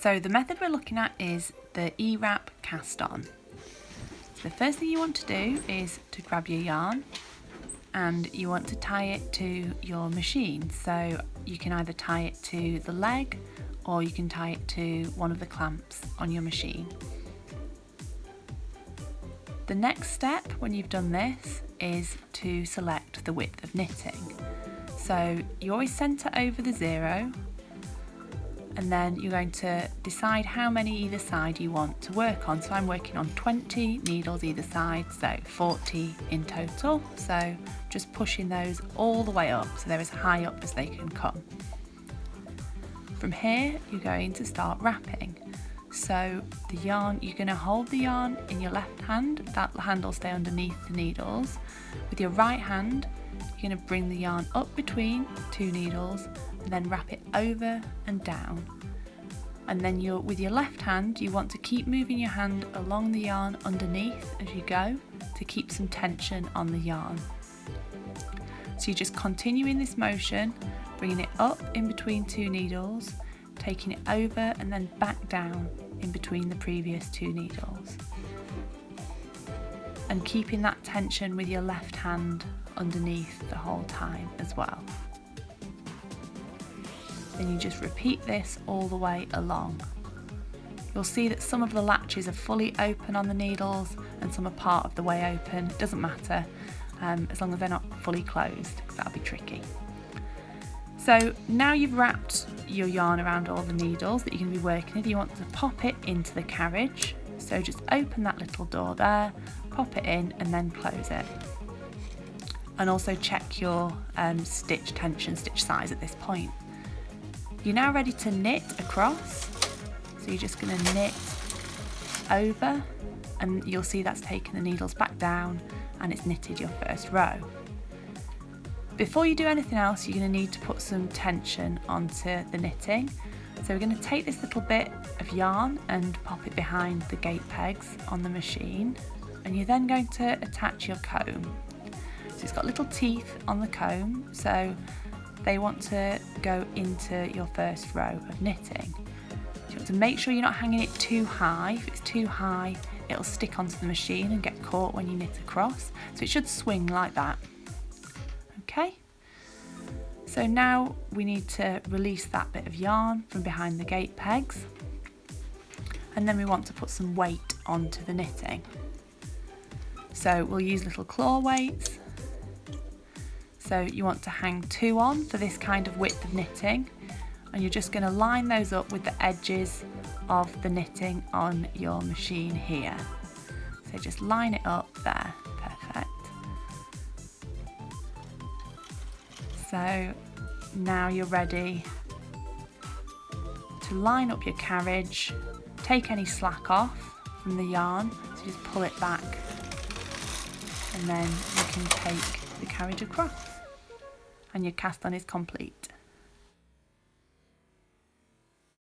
So the method we're looking at is the E-wrap cast on. So the first thing you want to do is to grab your yarn and you want to tie it to your machine. So you can either tie it to the leg or you can tie it to one of the clamps on your machine. The next step when you've done this is to select the width of knitting. So you always centre over the 0 and then you're going to decide how many either side you want to work on. So I'm working on 20 needles either side, so 40 in total. So just pushing those all the way up so they're as high up as they can come. From here you're going to start wrapping. So the yarn, you're going to hold the yarn in your left hand, that hand will stay underneath the needles. With your right hand you're going to bring the yarn up between 2 needles and then wrap it over and down. And then with your left hand you want to keep moving your hand along the yarn underneath as you go to keep some tension on the yarn. So you're just continuing this motion, bringing it up in between 2 needles, taking it over and then back down in between the previous 2 needles. And keeping that tension with your left hand underneath the whole time as well. Then you just repeat this all the way along. You'll see that some of the latches are fully open on the needles and some are part of the way open. It doesn't matter as long as they're not fully closed, because that'll be tricky. So now you've wrapped your yarn around all the needles that you're going to be working with, you want to pop it into the carriage. So just open that little door there, pop it in and then close it. And also check your stitch tension, stitch size at this point. You're now ready to knit across. So you're just going to knit over and you'll see that's taken the needles back down and it's knitted your first row. Before you do anything else, you're going to need to put some tension onto the knitting. So we're going to take this little bit of yarn and pop it behind the gate pegs on the machine, and you're then going to attach your comb. So it's got little teeth on the comb, so they want to go into your first row of knitting. So you want to make sure you're not hanging it too high. If it's too high, it'll stick onto the machine and get caught when you knit across. So it should swing like that. Okay, so now we need to release that bit of yarn from behind the gate pegs, and then we want to put some weight onto the knitting. So we'll use little claw weights. So you want to hang 2 on for this kind of width of knitting, and you're just going to line those up with the edges of the knitting on your machine here. So just line it up there, perfect. So now you're ready to line up your carriage, take any slack off from the yarn, so just pull it back and then you can take the carriage across and your cast on is complete.